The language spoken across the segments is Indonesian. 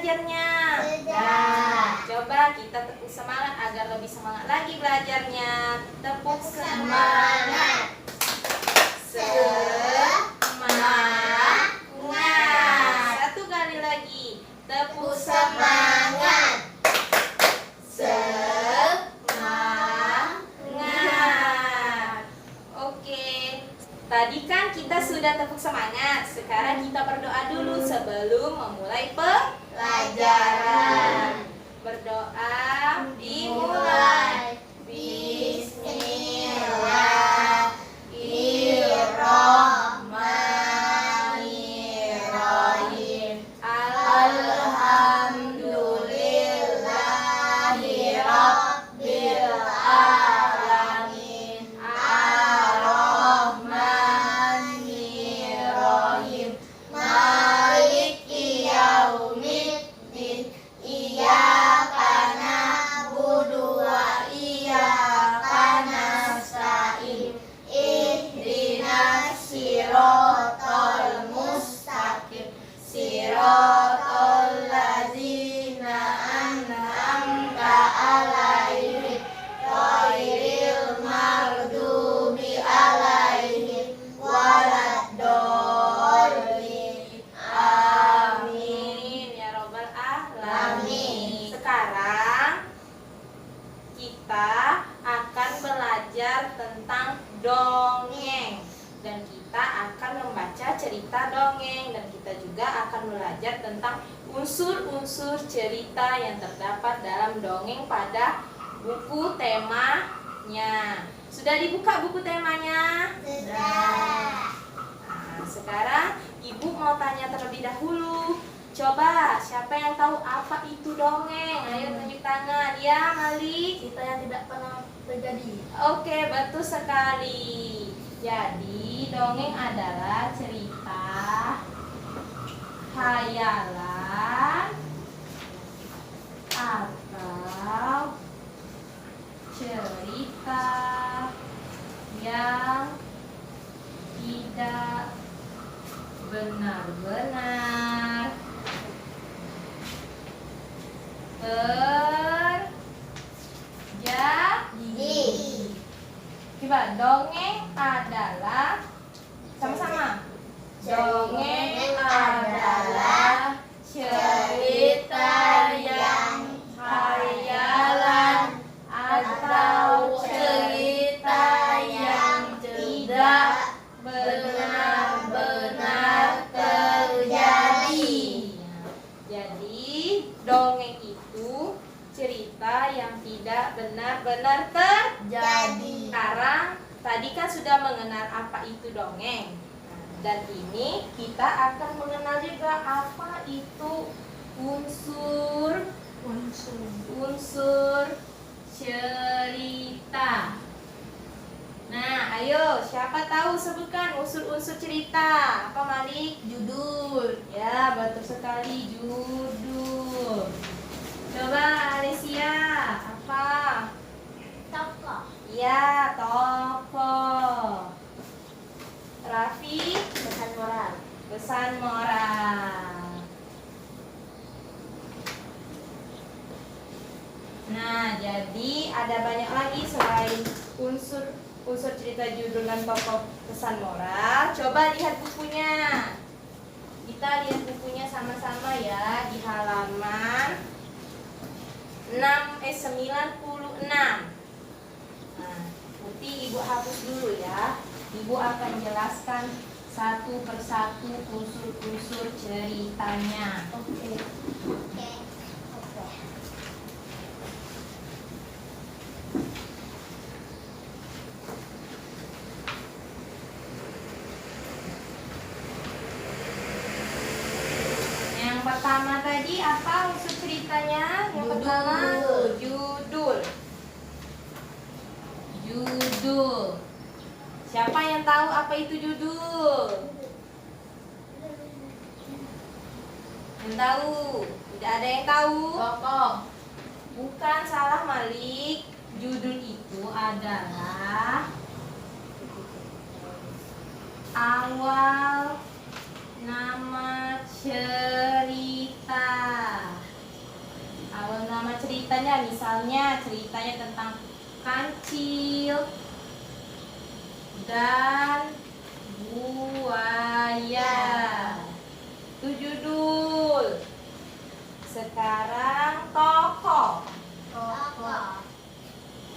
belajarnya? Sudah. Coba kita tepuk semangat agar lebih semangat lagi belajarnya. Tepuk Semangat. semangat. Satu kali lagi. Tepuk Semangat. semangat. Oke. Tadi kan kita sudah tepuk semangat. Sekarang kita berdoa dulu sebelum memulai pelajaran. Berdoa dimulai. Bismillahirrahmanirrahim. Alhamdulillahirabbil alamin. Ar-Rahmanirrahim. Maliki yaumiddin. Iyyaka na'budu wa iyyaka nasta'in. Ihdinas siratal mustaqim. Siratal ladzina an'amta 'alaihim ghairil maghdubi 'alaihim waladdallin. Amin Ya Robbal Alamin. Alamin. Sekarang kita akan belajar tentang dongeng dan kita akan membaca cerita dongeng dan kita juga akan belajar tentang unsur-unsur cerita yang terdapat dalam dongeng pada buku temanya. Sudah dibuka buku temanya? Sudah. Nah, sekarang Ibu mau tanya terlebih dahulu. Coba, siapa yang tahu apa itu dongeng? Ayo tunjuk tangan. Ya, Malik. Cerita yang tidak pernah terjadi. Oke, betul sekali. Jadi, dongeng adalah cerita khayalan atau cerita yang tidak benar-benar terjadi. Coba, dongeng adalah sama-sama. Dongeng adalah cerita yang khayalan atau cerita yang tidak benar-benar terjadi. Jadi, dongeng itu cerita yang tidak benar-benar terjadi. Sekarang, tadi kan sudah mengenal apa itu dongeng. Dan ini kita akan mengenal juga apa itu unsur cerita. Nah, ayo, siapa tahu sebutkan unsur-unsur cerita? Apa, Malik? Judul. Ya, betul sekali, judul. Coba, Alicia, apa? Tokoh. Ya, tokoh. Raffi, Pesan moral. pesan moral. Nah, jadi ada banyak lagi selain unsur cerita, judul, dan tokoh, pesan moral. Coba lihat bukunya. Kita lihat bukunya sama-sama ya di halaman 96. Nah, nanti Ibu hapus dulu ya. Ibu akan jelaskan satu persatu unsur-unsur ceritanya. Oke. Yang pertama tadi apa unsur ceritanya? Yang Judul. pertama judul. Siapa yang tahu apa itu judul? Yang tahu? Tidak ada yang tahu? Tokoh. Bukan, salah, Malik. Judul itu adalah awal nama cerita. ceritanya. Misalnya ceritanya tentang kancil dan buaya. Itu judul. Sekarang tokoh. Tokoh.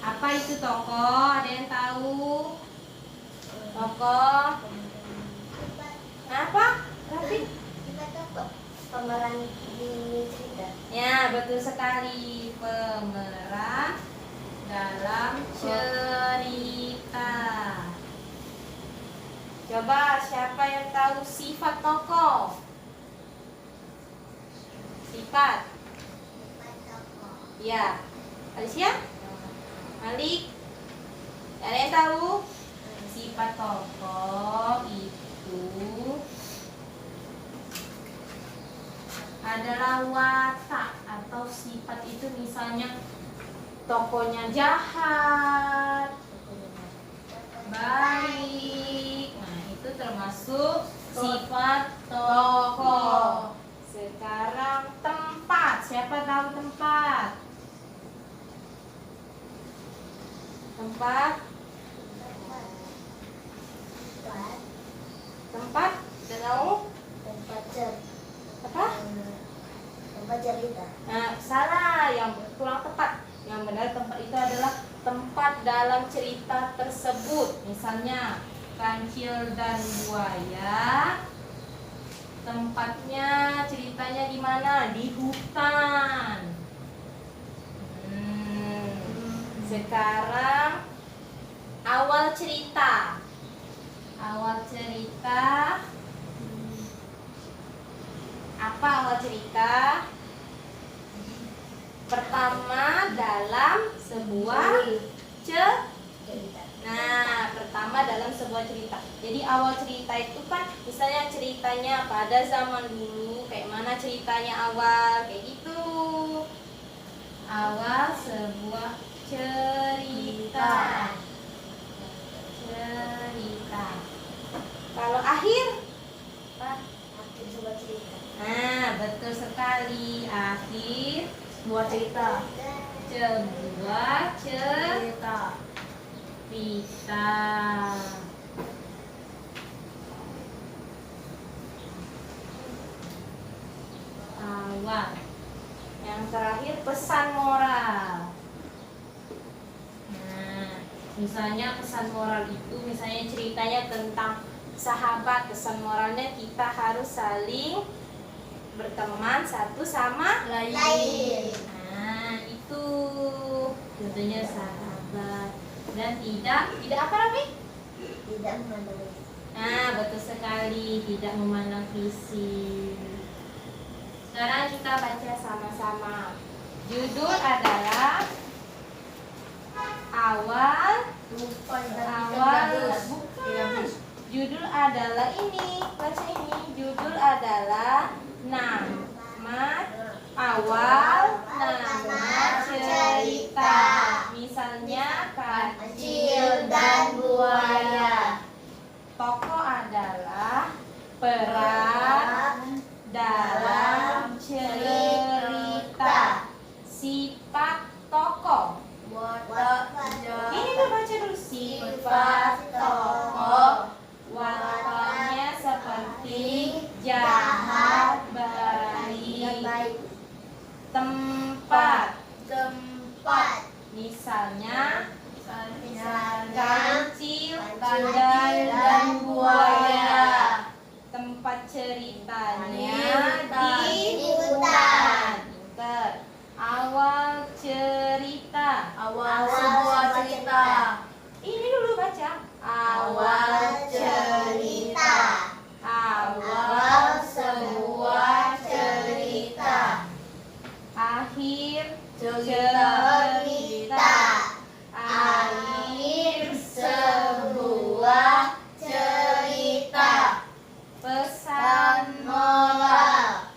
Apa itu tokoh? Ada yang tahu? Tokoh apa? Rafi? Pemeran di cerita. Ya, betul sekali. Pemeran dalam cerita. Coba siapa yang tahu sifat tokoh? Sifat. Ya. Alicia? Malik? Ada yang tahu? Sifat tokoh itu adalah watak atau sifat itu, misalnya tokohnya jahat, baik. Nah, itu termasuk sifat tokoh. Sekarang tempat. Siapa tahu tempat? Tempat. Tempat. Tidak tahu? Apa? Tempat cerita. Nah, salah, yang kurang tepat. Yang benar tempat itu adalah tempat dalam cerita tersebut. Misalnya kancil dan buaya. Tempatnya, ceritanya di mana? Di hutan. Sekarang awal cerita. Awal cerita. Apa awal cerita? Pertama dalam sebuah cerita. Nah, pertama dalam sebuah cerita. Jadi awal cerita itu kan misalnya ceritanya pada zaman dulu, kayak mana ceritanya awal, kayak gitu. Awal sebuah cerita. Cerita. Kalau akhir apa? Akhir sebuah cerita. Nah, betul sekali. Akhir Sebuah cerita. sebuah cerita. Awal. Yang terakhir pesan moral. Nah, misalnya pesan moral itu misalnya ceritanya tentang sahabat. Pesan moralnya kita harus saling berteman satu sama Lain. Nah, itu tentunya sahabat. Dan tidak apa Rafi? Tidak memandang. Nah, betul sekali, tidak memandang fisik. Sekarang kita baca sama-sama. Judul adalah awal. Bukan. Judul adalah ini. Baca ini. Judul adalah nama awal nama cerita. Misalnya kancil dan buaya. Tokoh adalah peran dalam cerita. Sifat tokoh. Ini dulu baca dulu. Sifat tokoh. Wataknya seperti jahat, baik. Tempat. Misalnya kancil dan buaya. Tempat ceritanya di hutan. Pinter. Awal cerita. Awal sebuah cerita. Ini dulu baca. Awal cerita. Awal sebuah cerita. Akhir cerita. Akhir sebuah cerita. Pesan moral.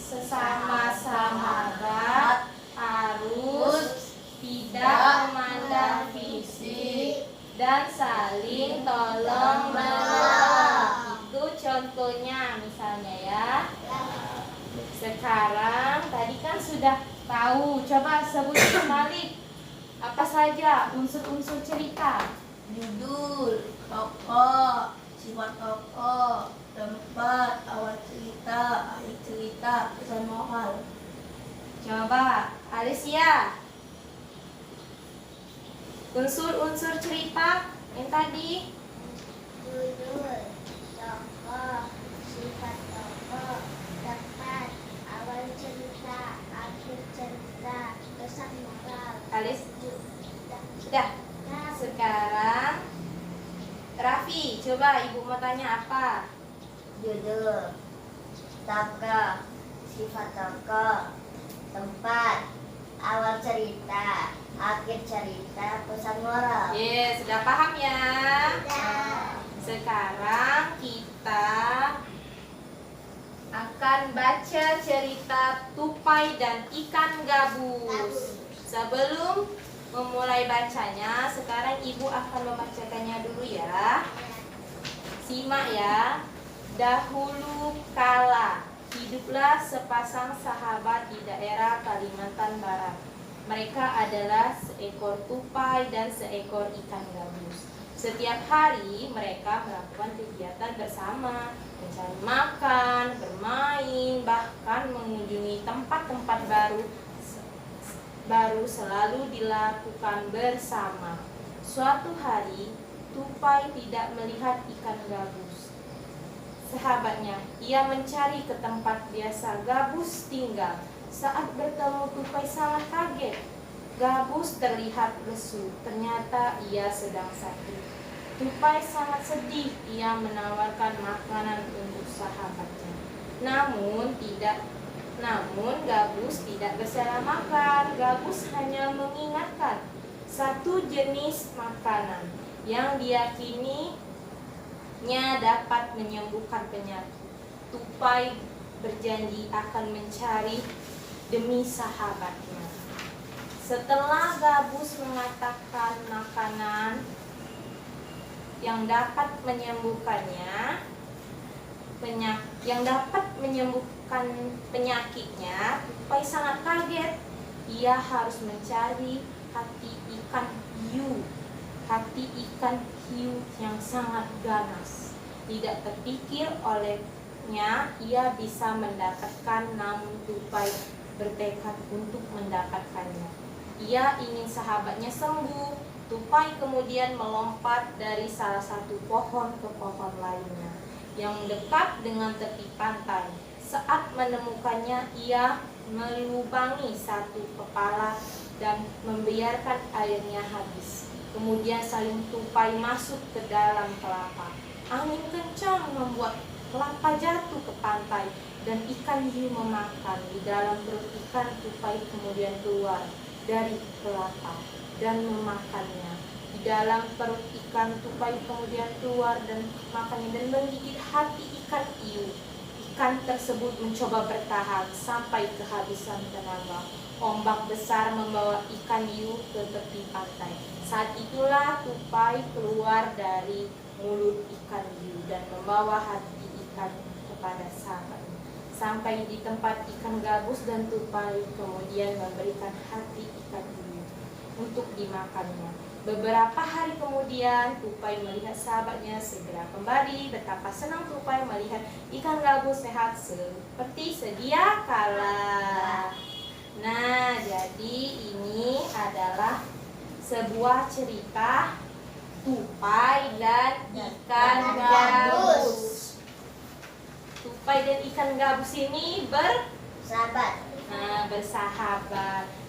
Sesama sahabat harus tidak memandang fisik dan saling tolong menolong. Itu contohnya misalnya ya. Sekarang tadi kan sudah tahu. Coba sebutkan balik apa saja unsur-unsur cerita. Judul, tokoh, sifat tokoh, tempat, awal cerita, akhir cerita, pesan moral. Coba Alicia. Unsur-unsur cerita yang tadi. Judul, tokoh, sifat tokoh, tempat, awal cerita, akhir cerita, pesan moral. Alis sudah. Sekarang Raffi, coba ibu mau tanya apa? Judul, tokoh, sifat tokoh, tempat, awal cerita, akhir cerita, pesan moral. Yes, sudah paham ya? Sudah. Sekarang kita akan baca cerita Tupai dan Ikan Gabus. Sebelum memulai bacanya, sekarang ibu akan membacakannya dulu ya. Simak ya. Dahulu kala hiduplah sepasang sahabat di daerah Kalimantan Barat. Mereka adalah seekor tupai dan seekor ikan gabus. Setiap hari mereka melakukan kegiatan bersama, mencari makan, bermain, bahkan mengunjungi tempat-tempat baru selalu dilakukan bersama. Suatu hari, tupai tidak melihat ikan gabus. Sahabatnya, ia mencari ke tempat biasa gabus tinggal. Saat bertemu tupai sangat kaget. Gabus terlihat lesu, ternyata ia sedang sakit. Tupai sangat sedih, ia menawarkan makanan untuk sahabatnya. Namun Gabus tidak bersedia makan. Gabus hanya mengingatkan satu jenis makanan yang diyakininya dapat menyembuhkan penyakit. Tupai berjanji akan mencari demi sahabatnya. Setelah Gabus mengatakan makanan yang dapat menyembuhkan penyakitnya, tupai sangat kaget. Ia harus mencari hati ikan hiu yang sangat ganas. Tidak terpikir olehnya ia bisa mendapatkan, namun tupai bertekad untuk mendapatkannya. Ia ingin sahabatnya sembuh. Tupai kemudian melompat dari salah satu pohon ke pohon lainnya yang dekat dengan tepi pantai. Saat menemukannya, ia melubangi satu kepala dan membiarkan airnya habis. Kemudian sayung tupai masuk ke dalam kelapa. Angin kencang membuat kelapa jatuh ke pantai dan ikan hiu memakan. Di dalam perut ikan, tupai kemudian keluar dari kelapa dan memakannya. Di dalam perut ikan, tupai kemudian keluar dan makannya dan menggigit hati ikan hiu. Ikan tersebut mencoba bertahan sampai kehabisan tenaga. Ombak besar membawa ikan hiu ke tepi pantai. Saat itulah tupai keluar dari mulut ikan hiu dan membawa hati ikan kepada sahabatnya. Sampai di tempat ikan gabus dan tupai kemudian memberikan hati ikan hiu untuk dimakannya. Beberapa hari kemudian, tupai melihat sahabatnya segera kembali. Betapa senang tupai melihat ikan gabus sehat seperti sedia kala. Nah, jadi ini adalah sebuah cerita tupai dan ikan gabus. Tupai dan ikan gabus ini bersahabat.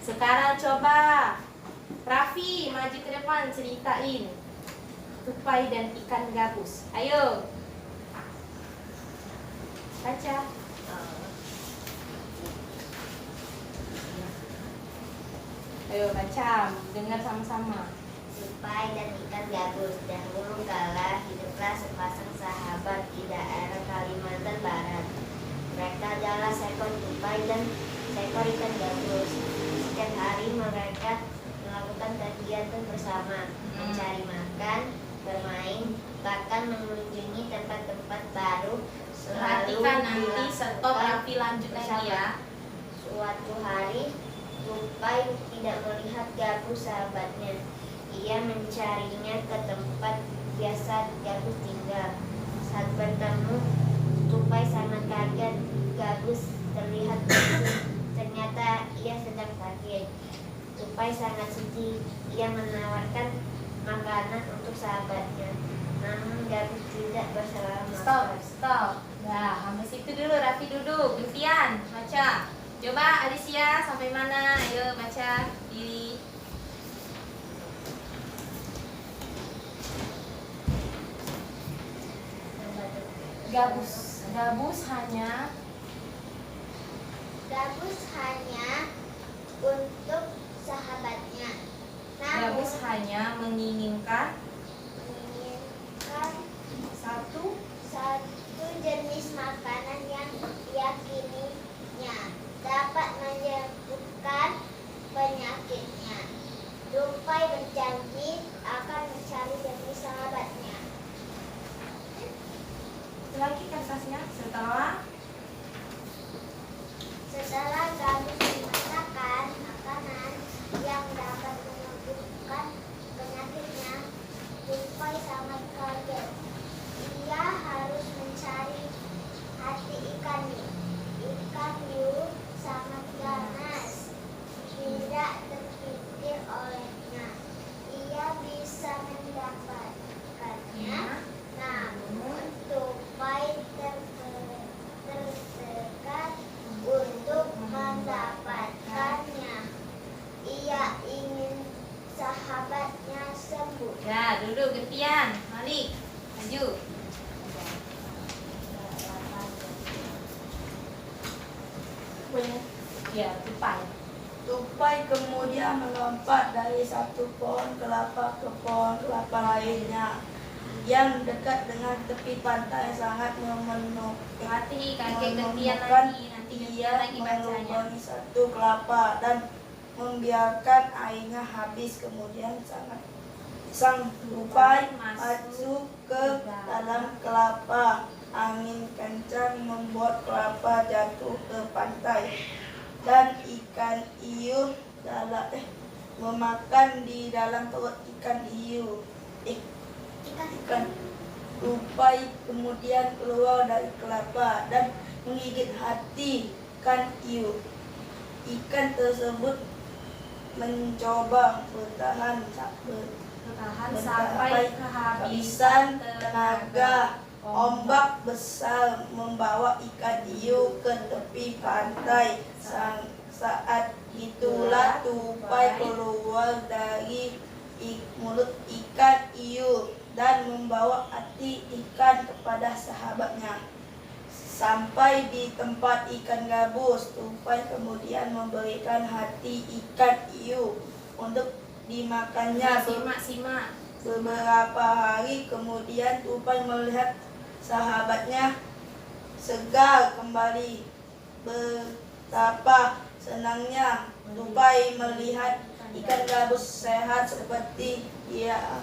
Sekarang coba Raffi maju ke depan ceritain tupai dan ikan gabus. Ayo baca. Ayo baca, dengar sama-sama. Tupai dan ikan gabus. Dahulu kala hiduplah sepasang sahabat di daerah Kalimantan Barat. Mereka adalah seekor tupai dan seekor ikan gabus. Setiap hari mereka melakukan kegiatan bersama, mencari makan, bermain, bahkan mengunjungi tempat-tempat baru. Perhatikan nanti stop Raffi lagi. lanjut lagi ya. Suatu hari, Tupai tidak melihat Gabus sahabatnya. Ia mencarinya ke tempat biasa Gabus tinggal. Saat bertemu, Tupai sangat kaget. Gabus terlihat lucu. Ternyata ia sedang sakit. Tupai sangat sedih. Ia menawarkan makanan untuk sahabatnya. Namun Gabus tidak bersalah makan. Stop. Nah, sampai situ dulu. Raffi duduk. Gantian baca. Coba Alicia sampai mana? Ayo baca diri. Gabus hanya untuk sahabatnya. Gabus hanya menginginkan menginginkan satu satu jenis makanan yang diyakininya dapat menyembuhkan penyakitnya. Tupai berjanji akan mencari demi sahabatnya. lagi kertasnya. Setelah Gabus memasakkan makanan yang dapat menyembuhkan penyakitnya, Tupai sangat kaget. Ia harus mencari hati ikan hiu. Ikan hiu sangat ganas, tidak terpikir olehnya. Ia bisa mendapatkannya, namun Tupai tertekan untuk mendapatkannya. Ia ingin sahabatnya sembuh. Ya, duduk gantian. Malik, maju. Ya, Tupai. Tupai kemudian melompat dari satu pohon kelapa ke pohon kelapa lainnya yang dekat dengan tepi pantai sangat memenuhi. Mati kakek gantian lagi. Nanti gantian Ia lagi bacanya. melubangi satu kelapa dan membiarkan airnya habis. Kemudian sang Tupai masuk ke dalam kelapa. Angin kencang membuat kelapa jatuh ke pantai dan ikan hiu memakan di dalam perut ikan hiu. Ikan Tupai kemudian keluar dari kelapa dan menggigit hati ikan hiu. Ikan tersebut mencoba bertahan sampai kehabisan tenaga. Ombak besar membawa ikan hiu ke tepi pantai. Saat itulah Tupai keluar dari mulut ikan hiu dan membawa hati ikan kepada sahabatnya. Sampai di tempat ikan gabus, Tupai kemudian memberikan hati ikan hiu untuk dimakannya. Simak. Beberapa hari kemudian Tupai melihat sahabatnya segar kembali. Betapa senangnya Tupai melihat ikan gabus sehat seperti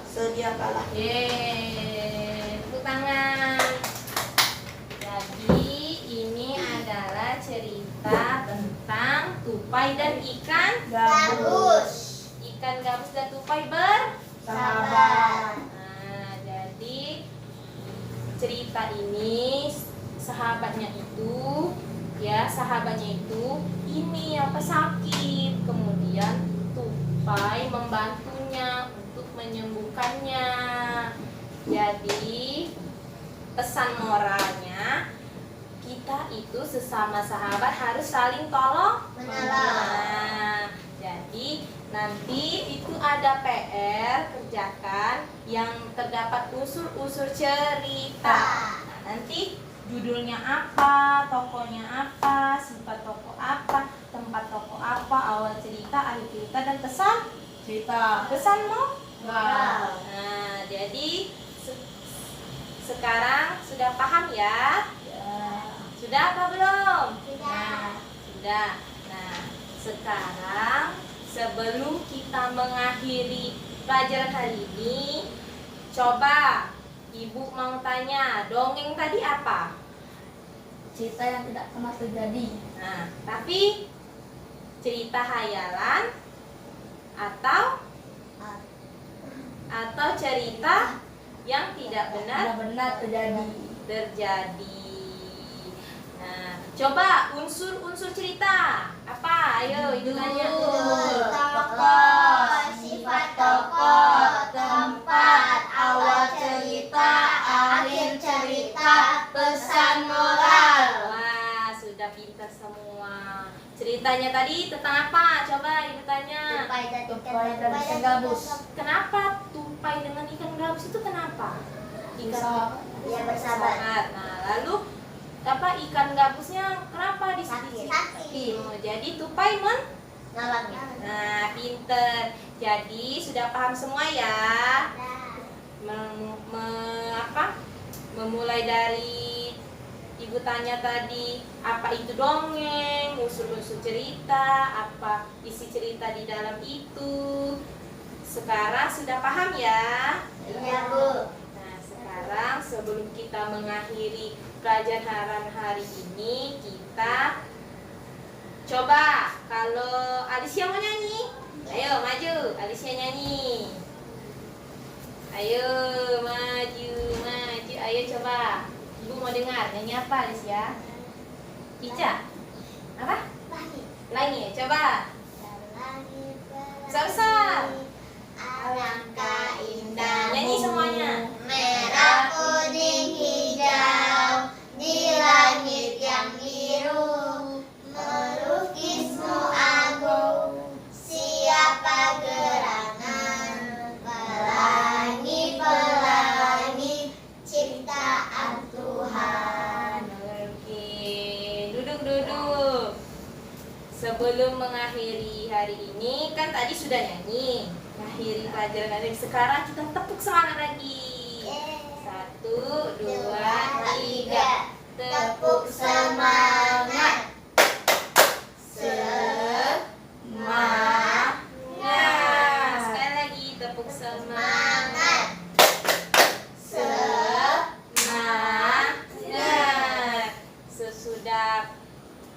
sedia kala. Tepuk tangan. Jadi ini adalah cerita tentang Tupai dan ikan Gabus. Ikan gabus dan Tupai Sahabat. Nah, jadi cerita ini sahabatnya itu ini sakit, kemudian Tupai membantunya untuk menyembuhkannya. Jadi pesan moralnya, kita itu sesama sahabat harus saling tolong Menolong. Nah, jadi nanti itu ada PR kerjakan yang terdapat unsur-unsur cerita. Nah, nanti judulnya apa, tokonya apa, sifat tokoh apa, tempat tokoh apa, awal cerita, akhir cerita, dan kesan Cerita. kesan moral. Moral. Nah, jadi sekarang sudah paham ya? Sudah apa belum? Sudah. Sudah. Nah, sekarang sebelum kita mengakhiri pelajaran hari ini, coba Ibu mau tanya, dongeng tadi apa? cerita yang tidak pernah terjadi. Nah, tapi cerita hayalan atau cerita yang tidak Benar-benar terjadi. terjadi. Nah, coba unsur-unsur cerita. Apa? Ayo, itu tanya. Tokoh, sifat tokoh, tempat, awal cerita, akhir cerita, pesan moral. Wah, sudah pintar semua. Ceritanya tadi tentang apa? Coba ibu tanya. Tupai dan ikan gabus. Kenapa tupai dengan ikan gabus itu kenapa? Bisa. Dia bersahabat. Nah, lalu apa ikan gabusnya kenapa Sakit. Oh, jadi tupai Nolongnya. Nah, pinter. Jadi sudah paham semua ya. Memulai dari ibu tanya tadi apa itu dongeng, unsur-unsur cerita, apa isi cerita di dalam itu. Sekarang sudah paham ya? Iya, Bu. Nah, sekarang sebelum kita mengakhiri pelajaran hari ini, kita coba kalau Alicia mau nyanyi, ayo maju, Alicia nyanyi. Ayo maju, ayo coba. Ibu mau dengar nyanyi apa Alicia? Ica? Apa? Langit, coba. Besar-besar. Alangkah indah. Nyanyi semuanya. Merah, kuning, hijau di langit yang biru, melukismu agung. Siapa gerangan pelangi ciptaan Tuhan. Oke, duduk. Sebelum mengakhiri hari ini, kan tadi sudah nyanyi. Mengakhiri pelajaran hari ini. Sekarang kita tepuk semangat lagi. 1, 2, 3. Tepuk semangat. Semangat. Sekali lagi tepuk semangat. Semangat. Sesudah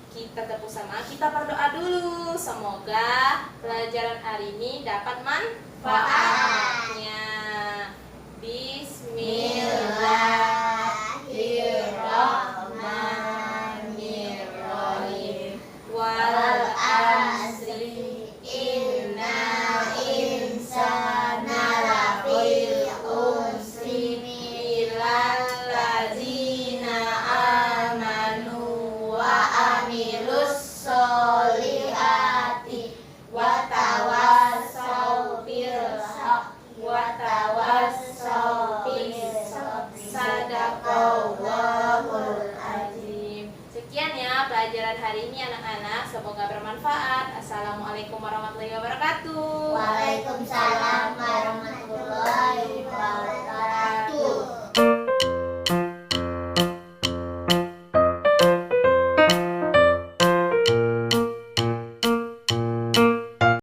kita tepuk semangat, kita berdoa dulu. Semoga pelajaran hari ini dapat manfaatnya.